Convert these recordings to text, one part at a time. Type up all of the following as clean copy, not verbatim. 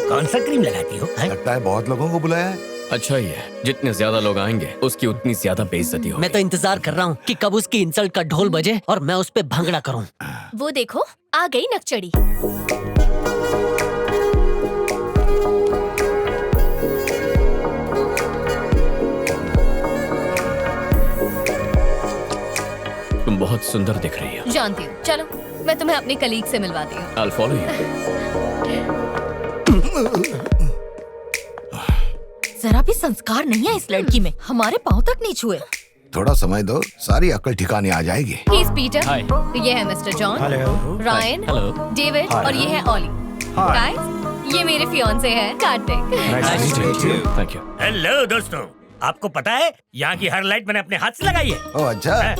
कौन सा क्रीम लगाती हो? लगता है बहुत लोगों को बुलाया है। अच्छा ही है, जितने ज्यादा लोग आएंगे उसकी उतनी ज्यादा बेइज्जती होगी। मैं तो इंतजार कर रहा हूँ कि कब उसकी इंसल्ट का ढोल बजे और मैं उस पे भंगड़ा करूँ। वो देखो आ गई नकचड़ी। तुम बहुत सुंदर दिख रही हो। जानती हूँ, चलो मैं तुम्हें अपने कलीग से मिलवाती हूँ। I'll follow you। जरा भी संस्कार नहीं है इस लड़की में, हमारे पाँव तक नहीं छुए। थोड़ा समय दो, सारी अकल ठिकाने आ जाएगी। He's Peter, Hi। ये है mister John, hello. Ryan, Hello। David और ये है ओली। गाइस, ये मेरे फियांसे हैं कार्तिक। Thank you। हेलो दोस्तों, आपको पता है यहाँ की हर लाइट मैंने अपने हाथ से लगाई है। ओह अच्छा,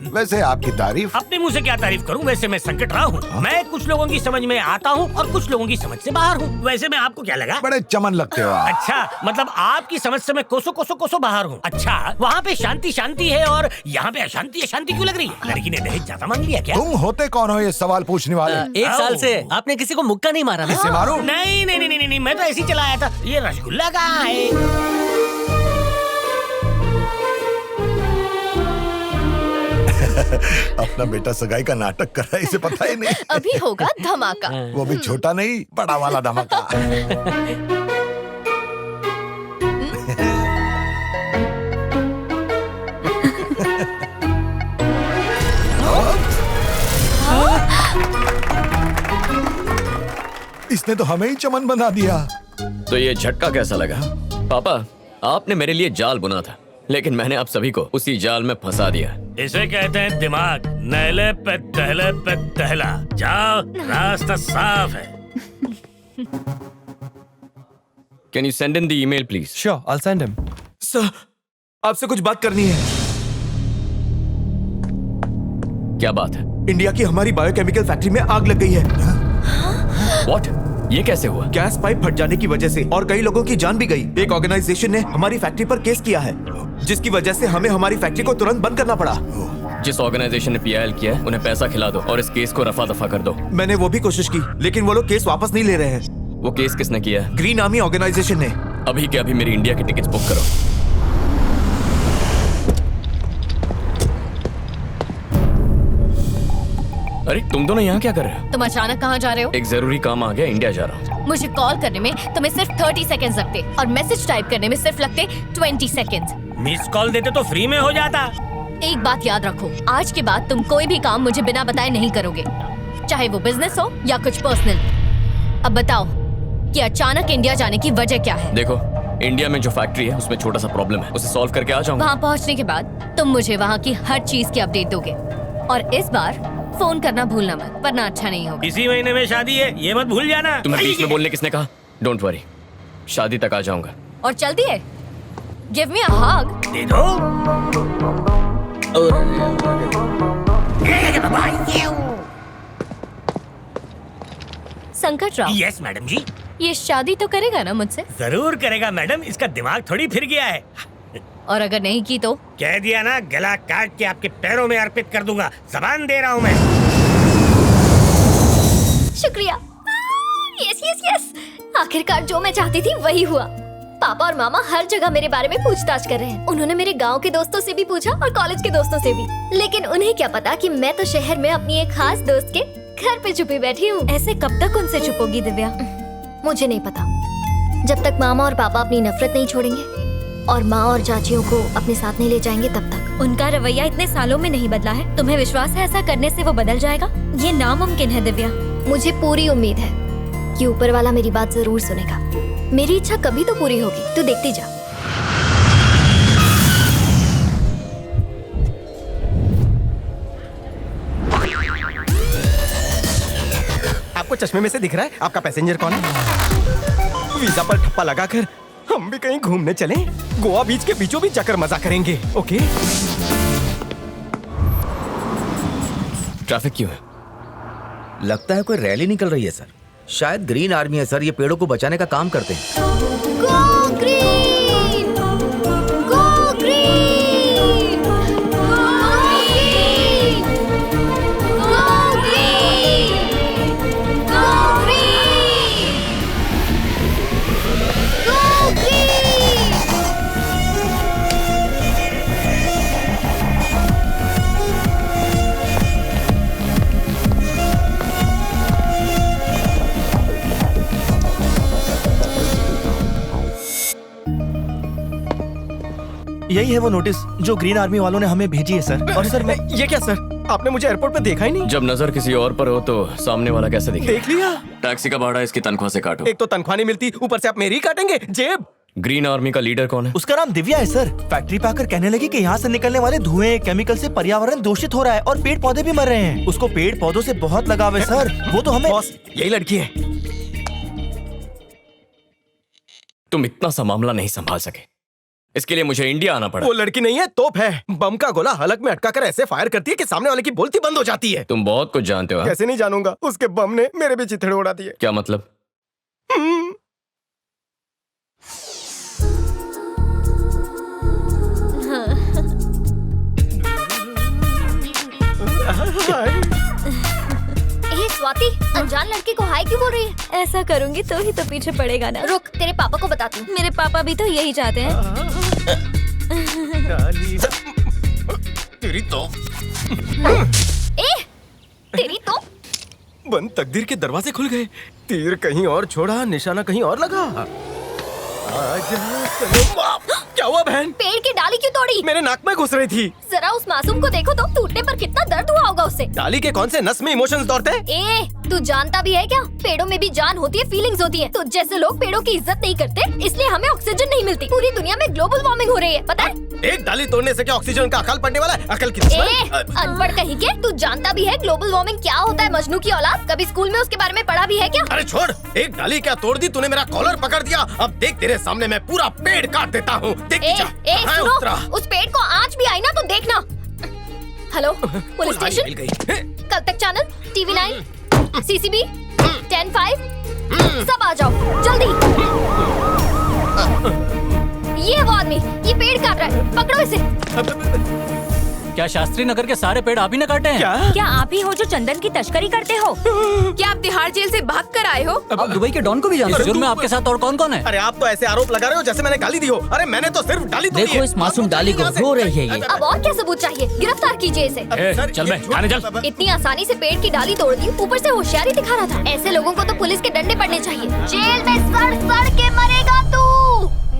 वैसे आपकी तारीफ। अपने मुंह से क्या तारीफ करूं, वैसे मैं संकट रहा हूँ। मैं कुछ लोगों की समझ में आता हूँ और कुछ लोगों की समझ से बाहर हूँ। वैसे मैं आपको क्या लगा? बड़े चमन लगते हो आप। अच्छा, मतलब आपकी समझ से मैं कोसों बाहर हूँ। अच्छा, वहाँ पे शांति शांति है और यहाँ पे अशांति अशांति क्यों लग रही है? लड़की ने दहेज ज्यादा मांग लिया क्या? तुम होते कौन हो ये सवाल पूछने वाले? 1 साल से आपने किसी को मुक्का नहीं मारा ना? इसे मारूं? नहीं नहीं नहीं नहीं नहीं, मैं तो ऐसे ही चलाया था। ये रसगुल्ला कहाँ है? अपना बेटा सगाई का नाटक कर रहा है, इसे पता ही नहीं। अभी होगा धमाका। वो भी छोटा नहीं, बड़ा वाला धमाका। इसने तो हमें ही चमन बना दिया। तो ये झटका कैसा लगा? पापा, आपने मेरे लिए जाल बुना था, लेकिन मैंने आप सभी को उसी जाल में फंसा दिया। इसे कहते हैं दिमाग। नहले पे दहला। जाओ, रास्ता साफ है। Can you send in the email, please? Sure, I'll send him. Sir, आपसे कुछ बात करनी है। क्या बात है? इंडिया की हमारी बायोकेमिकल फैक्ट्री में आग लग गई है। What? ये कैसे हुआ? गैस पाइप फट जाने की वजह से और कई लोगों की जान भी गई। एक ऑर्गेनाइजेशन ने हमारी फैक्ट्री पर केस किया है, जिसकी वजह से हमें हमारी फैक्ट्री को तुरंत बंद करना पड़ा। जिस ऑर्गेनाइजेशन ने PIL किया है, उन्हें पैसा खिला दो और इस केस को रफा दफा कर दो। मैंने वो भी कोशिश की, लेकिन वो लोग केस वापस नहीं ले रहे हैं। वो केस किसने किया है? ग्रीन आर्मी ऑर्गेनाइजेशन ने। अभी के अभी मेरी इंडिया की टिकट्स बुक करो। अरे तुम दोनों यहाँ क्या कर रहे हो? तुम अचानक कहाँ जा रहे हो? एक जरूरी काम आ गया, इंडिया जा रहा हूँ। मुझे कॉल करने में तुम्हें सिर्फ 30 सेकंड्स लगते और मैसेज टाइप करने में सिर्फ लगते 20 सेकंड्स। मिस कॉल देते तो फ्री में हो जाता। एक बात याद रखो, आज के बाद तुम कोई भी काम मुझे बिना बताए नहीं करोगे, चाहे वो बिजनेस हो या कुछ पर्सनल। अब बताओ कि अचानक इंडिया जाने की वजह क्या है? देखो, इंडिया में जो फैक्ट्री है उसमें छोटा सा प्रॉब्लम है, उसे सॉल्व करके आ जाऊंगा। वहाँ पहुँचने के बाद तुम मुझे वहाँ की हर चीज की अपडेट दोगे और इस बार फोन करना भूलना मत, वरना अच्छा नहीं होगा। इसी महीने में शादी है, ये मत भूल जाना। तुम्हें बीच में बोलने किसने कहा? डोंट वरी, शादी तक आ जाऊंगा। और चलती है, गिव मी अ हग। दे दो। संकट राव। यस मैडम जी। ये शादी तो करेगा ना मुझसे? जरूर करेगा मैडम, इसका दिमाग थोड़ी फिर गया है। और अगर नहीं की तो? कह दिया ना, गला काट के आपके पैरों में अर्पित कर दूंगा। जबान दे रहा हूँ मैं। शुक्रिया। यस यस यस, आखिरकार जो मैं चाहती थी वही हुआ। पापा और मामा हर जगह मेरे बारे में पूछताछ कर रहे हैं। उन्होंने मेरे गांव के दोस्तों से भी पूछा और कॉलेज के दोस्तों से भी, लेकिन उन्हें क्या पता कि मैं तो शहर में अपनी एक खास दोस्त के घर पे छुपी बैठी हूँ। ऐसे कब तक उनसे छुपोगी दिव्या? मुझे नहीं पता। जब तक मामा और पापा अपनी नफरत नहीं छोड़ेंगे और माँ और चाचियों को अपने साथ नहीं ले जाएंगे तब तक। उनका रवैया इतने सालों में नहीं बदला है। तुम्हें विश्वास है ऐसा करने से वो बदल जाएगा? ये नामुमकिन है दिव्या। मुझे पूरी उम्मीद है कि ऊपर वाला मेरी बात जरूर सुनेगा। मेरी इच्छा कभी तो पूरी होगी, तू देखती जा। आपको चश्मे में से दिख रहा है आपका पैसेंजर कौन है? वीजा पर ठप्पा लगाकर हम भी कहीं घूमने चलें। गोवा बीच के बीचों बीच जाकर मजा करेंगे। ओके? ट्रैफिक क्यों है? लगता है कोई रैली निकल रही है सर। शायद ग्रीन आर्मी है सर, ये पेड़ों को बचाने का काम करते हैं। Go green! Go green! Go green! Go green! यही है वो नोटिस जो ग्रीन आर्मी वालों ने हमें भेजी है सर। और सर मैं ये क्या सर, आपने मुझे एयरपोर्ट पे देखा ही नहीं। जब नजर किसी और पर हो तो सामने वाला कैसे दिखे? देख लिया। टैक्सी का भाड़ा इसकी तनख्वाह से काटो। एक तो तनख्वाह नहीं मिलती, ऊपर से आप मेरी काटेंगे जेब। ग्रीन आर्मी का लीडर कौन है? उसका नाम दिव्या है सर। फैक्ट्री पे आकर कहने लगी कि यहाँ से निकलने वाले धुएं केमिकल से पर्यावरण दूषित हो रहा है और पेड़ पौधे भी मर रहे हैं। उसको पेड़ पौधों से बहुत लगाव है सर। वो तो हमें बॉस, यही लड़की है। तुम इतना सा मामला नहीं संभाल सके, इसके लिए मुझे इंडिया आना पड़ा। वो लड़की नहीं है, तोप है। बम का गोला हलक में अटका कर ऐसे फायर करती है कि सामने वाले की बोलती बंद हो जाती है। तुम बहुत कुछ जानते हो। हाँ? कैसे नहीं जानूंगा, उसके बम ने मेरे भी चिथड़े उड़ा दिए। क्या मतलब? स्वाति, अनजान लड़के को हाय क्यों बोल रही है? ऐसा करूंगी तो ही तो पीछे पड़ेगा ना। रुक, तेरे पापा को बताती हूँ। मेरे पापा भी तो यही चाहते हैं। तेरी तो तेरी तो बंद तकदीर के दरवाजे खुल गए। तीर कहीं और छोड़ा, निशाना कहीं और लगा। क्या हुआ बहन? पेड़ की डाली क्यों तोड़ी? मेरे नाक में घुस रही थी। जरा उस मासूम को देखो तो, टूटने पर कितना दर्द हुआ होगा उससे। डाली के कौन से नस में इमोशंस दौड़ते हैं? तू जानता भी है क्या? पेड़ों में भी जान होती है, फीलिंग्स होती है। तो जैसे लोग पेड़ों की इज्जत नहीं करते, इसलिए हमें ऑक्सीजन नहीं मिलती। पूरी दुनिया में ग्लोबल वार्मिंग हो रही है, पता है? एक डाली तोड़ने से क्या ऑक्सीजन का अकाल पड़ने वाला है? अकल की अनपढ़ कहीं के, तू जानता भी है ग्लोबल वार्मिंग क्या होता है? मजनू की औलाद, कभी स्कूल में उसके बारे में पढ़ा भी है क्या? अरे छोड़, एक डाली क्या तोड़ दी तूने, मेरा कॉलर पकड़ दिया। अब देख तेरे सामने मैं पूरा पेड़ काट देता हूँ। सुनो, उस पेड़ को आँच भी आई ना तो देखना। हेलो पुलिस स्टेशन, कल तक चैनल टीवी 9, CCB 10-5 सब आ जाओ जल्दी। ये वो आदमी, ये पेड़ काट रहा है, पकड़ो इसे। क्या शास्त्री नगर के सारे पेड़ आप ही न काटे हैं? क्या आप ही हो जो चंदन की तस्करी करते हो? क्या आप तिहाड़ जेल से भाग कर आए हो? आप दुबई के डॉन को भी जानते हो? जुर्म में आपके साथ और कौन कौन है? अरे आप तो ऐसे आरोप लगा रहे हो जैसे मैंने गाली दी हो। अरे मैंने तो सिर्फ डाली तोड़ी है। देखो इस मासूम डाली को, रो रही है ये। अब और क्या सबूत चाहिए? गिरफ्तार कीजिए इसे। चल बे, थाने चल। इतनी आसानी से पेड़ की डाली तोड़ दी, ऊपर से होशियारी दिखा रहा था। ऐसे लोगों को तो पुलिस के डंडे पड़ने चाहिए। जेल में सड़ सड़ के मरेगा तू।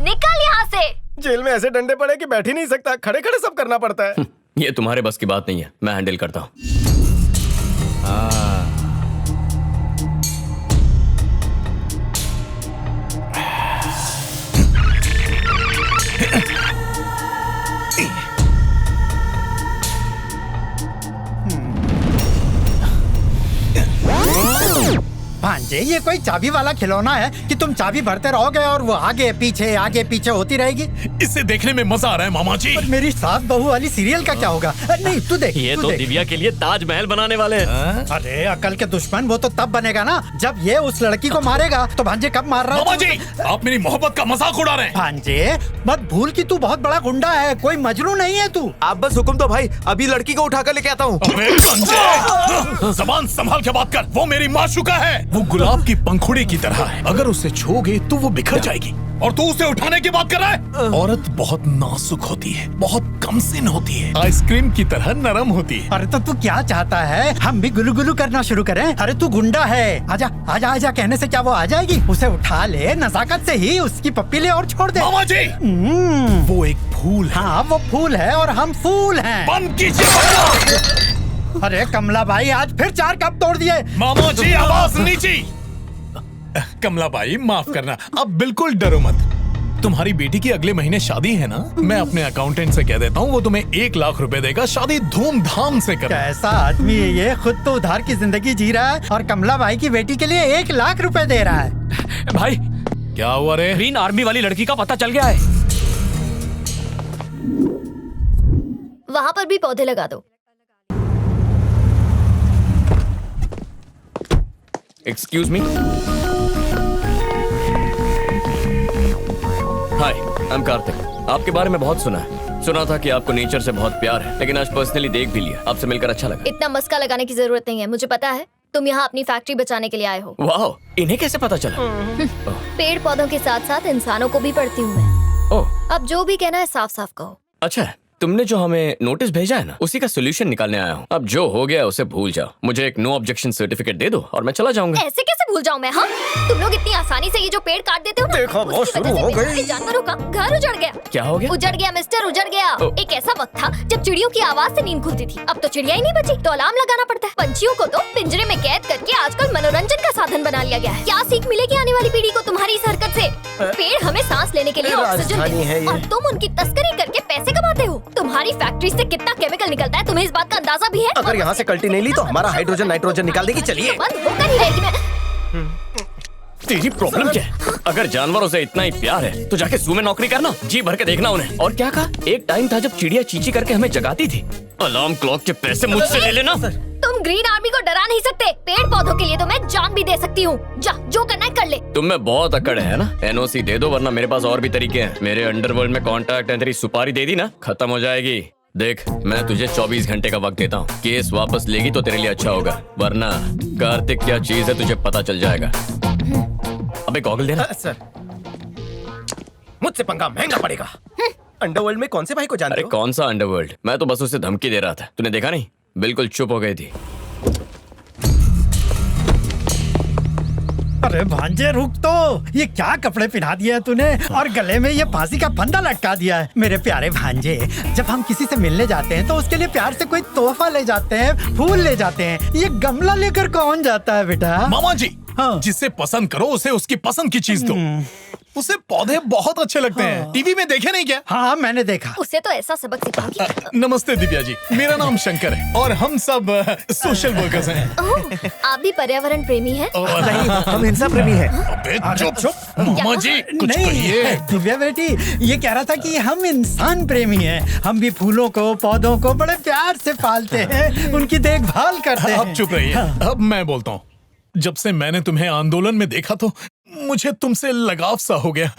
निकल यहाँ से। जेल में ऐसे डंडे पड़े कि बैठ ही नहीं सकता, खड़े खड़े सब करना पड़ता है। ये तुम्हारे बस की बात नहीं है, मैं हैंडल करता हूँ। भांजे, ये कोई चाबी वाला खिलौना है कि तुम चाबी भरते रहोगे और वो आगे पीछे होती रहेगी? इसे देखने में मजा आ रहा है मामा जी। पर मेरी सास बहू वाली सीरियल का क्या होगा? नहीं तू देख। ये तो दिव्या के लिए ताजमहल बनाने वाले हैं। अरे अकल के दुश्मन, वो तो तब बनेगा ना जब ये उस लड़की को मारेगा। तो भांजे कब मार रहा है? मामा जी, आप मेरी मोहब्बत का मजाक उड़ा रहे हैं। भांजे मत भूल कि तू बहुत बड़ा गुंडा है, कोई मजनू नहीं है तू। आप बस हुक्म दो भाई, अभी लड़की को उठा कर लेके आता हूँ। जबान संभाल के बात कर, वो मेरी माशूका है। वो गुलाब की पंखुड़ी की तरह है, अगर उसे छूओगे तो वो बिखर जाएगी। और तू उसे उठाने की बात कर रहा है? औरत बहुत नाजुक होती है, बहुत कमसिन होती है, आइसक्रीम की तरह नरम होती है। अरे तो तू क्या चाहता है, हम भी गुलू गुलू करना शुरू करें? अरे तू गुंडा है, आजा आजा आजा कहने से क्या वो आ जाएगी? उसे उठा ले, नजाकत से ही उसकी पप्पी ले और छोड़ दे। मामा जी, वो एक फूल है। हाँ वो फूल है और हम फूल हैं। बंद कीजिए। अरे कमला भाई, आज फिर 4 कप तोड़ दिए। मामा जी आवाज नीचे। कमला भाई माफ करना, अब बिल्कुल डरो मत। तुम्हारी बेटी की अगले महीने शादी है ना? मैं अपने अकाउंटेंट से कह देता हूँ, वो तुम्हें 1 लाख रुपए देगा। शादी धूमधाम से कर। कैसा आदमी है ये, खुद तो उधार की जिंदगी जी रहा है और कमला भाई की बेटी के लिए 1 लाख रुपए दे रहा है। भाई क्या हुआ रे? ग्रीन आर्मी वाली लड़की का पता चल गया है। वहाँ पर भी पौधे लगा दो। Excuse me. Hi, I am Kartik. आपके बारे में बहुत सुना है। सुना था कि आपको नेचर से बहुत प्यार है, लेकिन आज पर्सनली देख भी लिया। आपसे मिलकर अच्छा लगा। इतना मस्का लगाने की जरूरत नहीं है, मुझे पता है तुम यहाँ अपनी फैक्ट्री बचाने के लिए आए हो। वाह, इन्हें कैसे पता चला? पेड़ पौधों के साथ साथ इंसानों को भी पढ़ती हूँ मैं। ओह, अब जो भी कहना है साफ साफ कहो। अच्छा है, तुमने जो हमें नोटिस भेजा है ना, उसी का सोल्यूशन निकालने आया हूँ। अब जो हो गया उसे भूल जाओ। मुझे एक नो ऑब्जेक्शन सर्टिफिकेट दे दो और मैं चला जाऊंगा। ऐसे कैसे भूल जाऊं मैं? हाँ, तुम लोग इतनी आसानी से ये जो पेड़ काट देते हो ना, देखो, वो उसकी शुरू वजह से हो मेरे गई। जानवरों का घर उजड़ गया। क्या हो गया? उजड़ गया मिस्टर, उजड़ गया। ओ। एक ऐसा वक्त था जब चिड़ियों की आवाज से नींद खुलती थी। अब तो चिड़िया ही नहीं बची, तो अलार्म लगाना पड़ता है। पंछियों को तो पिंजरे में कैद करके आजकल मनोरंजन का साधन बना लिया गया है। क्या सीख मिलेगी आने वाली पीढ़ी को तुम्हारी इस हरकत से? पेड़ हमें सांस लेने के लिए ऑक्सीजन राजधानी है देते ये। हैं और तुम उनकी तस्करी करके पैसे कमाते हो। तुम्हारी फैक्ट्री से कितना केमिकल निकलता है, तुम्हें इस बात का अंदाजा भी है? अगर यहाँ से कल्टी नहीं ली तो हमारा हाइड्रोजन नाइट्रोजन निकाल देगी। चलिए। बंद होकर ही रहेगी मैं। तेरी प्रॉब्लम क्या है? अगर जानवरों से इतना ही प्यार है तो जाके जू में नौकरी करना, जी भर के देखना उन्हें। और क्या कहा? एक टाइम था जब चिड़िया चींची करके हमें जगाती थी। अलार्म क्लॉक के पैसे मुझसे ले लेना। तुम ग्रीन आर्मी को डरा नहीं सकते। पेड़ पौधों के लिए तो मैं जान भी दे सकती हूँ। जा, जो करना है कर ले। तुम में बहुत अकड़ है ना? एनओसी दे दो, वरना मेरे पास और भी तरीके हैं। मेरे अंडरवर्ल्ड में कॉन्टैक्ट है। तेरी सुपारी दे दी ना, खत्म हो जाएगी। देख, मैं तुझे 24 घंटे का वक्त देता हूँ। केस वापस लेगी तो तेरे लिए अच्छा होगा, वरना कार्तिक क्या चीज है तुझे पता चल जाएगा। अबे गॉगल देना। सर, मुझसे पंगा महंगा पड़ेगा। अंडरवर्ल्ड में कौन से भाई को जानते अरे हो? कौन सा अंडरवर्ल्ड? मैं तो बस उसे धमकी दे रहा था। तूने देखा नहीं? बिल्कुल चुप हो गई थी। अरे भांजे रुक तो, ये क्या कपड़े पहना दिए हैं तूने और गले में ये फांसी का फंदा लटका दिया है। मेरे प्यारे भांजे, जब हम किसी से मिलने जाते हैं तो उसके लिए प्यार से कोई तोहफा ले जाते हैं, फूल ले जाते हैं। ये गमला लेकर कौन जाता है बेटा? मामा जी, हाँ। जिसे पसंद करो उसे उसकी पसंद की चीज दो। उसे पौधे बहुत अच्छे लगते हैं। टीवी में देखे नहीं क्या? हाँ, मैंने देखा। उसे तो ऐसा सबक सिखाओगी। नमस्ते दिव्या जी, मेरा नाम शंकर है और हम सब सोशल वर्कर्स हैं। ओह, आप भी पर्यावरण प्रेमी हैं? नहीं, हम हिंसा प्रेमी हैं। अबे चुप। मामा जी, कुछ कहिए। दिव्या बेटी, ये कह रहा था कि हम इंसान प्रेमी हैं। हम भी फूलों को, पौधों को बड़े प्यार से पालते हैं, उनकी देखभाल करते हैं। अब चुप रहिए। अब मैं बोलता हूँ। जब से मैंने तुम्हें आंदोलन में देखा तो मुझे तुमसे लगाव सा हो गया।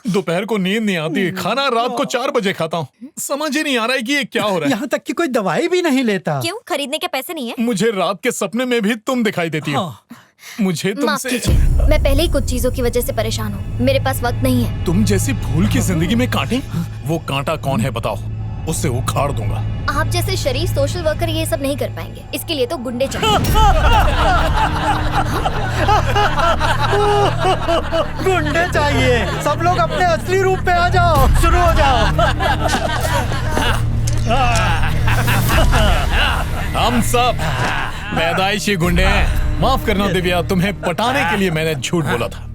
दोपहर को नींद नहीं आती, खाना रात को 4 बजे खाता हूँ। समझ ही नहीं आ रहा है कि ये क्या हो रहा है। यहाँ तक कि कोई दवाई भी नहीं लेता। क्यों? खरीदने के पैसे नहीं है? मुझे रात के सपने में भी तुम दिखाई देती हो। मुझे माफ तुमसे कीजिए, मैं पहले ही कुछ चीजों की वजह से परेशान हूँ। मेरे पास वक्त नहीं है। तुम जैसी फूल की जिंदगी में कांटे? वो कांटा कौन है बताओ, उससे उखाड़ दूंगा। आप जैसे शरीफ सोशल वर्कर ये सब नहीं कर पाएंगे। इसके लिए तो गुंडे चाहिए। गुंडे चाहिए। सब लोग अपने असली रूप पे आ जाओ, शुरू हो जाओ। हम सब पैदाइशी गुंडे हैं। माफ करना दिव्या, तुम्हें पटाने के लिए मैंने झूठ बोला था।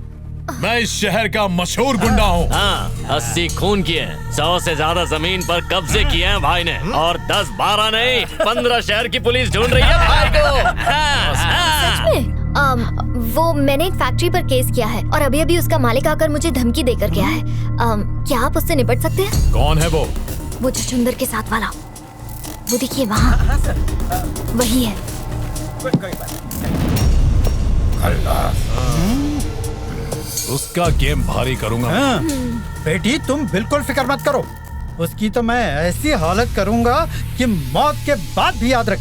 मैं इस शहर का मशहूर गुंडा हूँ। हाँ, 80 खून किए, 100 से ज्यादा जमीन पर कब्जे किए हैं भाई ने, और 10-12 नहीं 15 शहर की पुलिस ढूंढ रही है भाई को। सच में? वो मैंने एक फैक्ट्री पर केस किया है और अभी अभी उसका मालिक आकर मुझे धमकी देकर गया है। क्या आप उससे निपट सकते हैं? कौन है वो? वो चुचुंदर के साथ वाला, वो देखिए वहाँ, वही है। उसका गेम भारी करूंगा। हाँ, बेटी तुम बिल्कुल फिक्र मत करो। उसकी तो मैं ऐसी हालत करूंगा कि मौत के बाद भी याद रखें।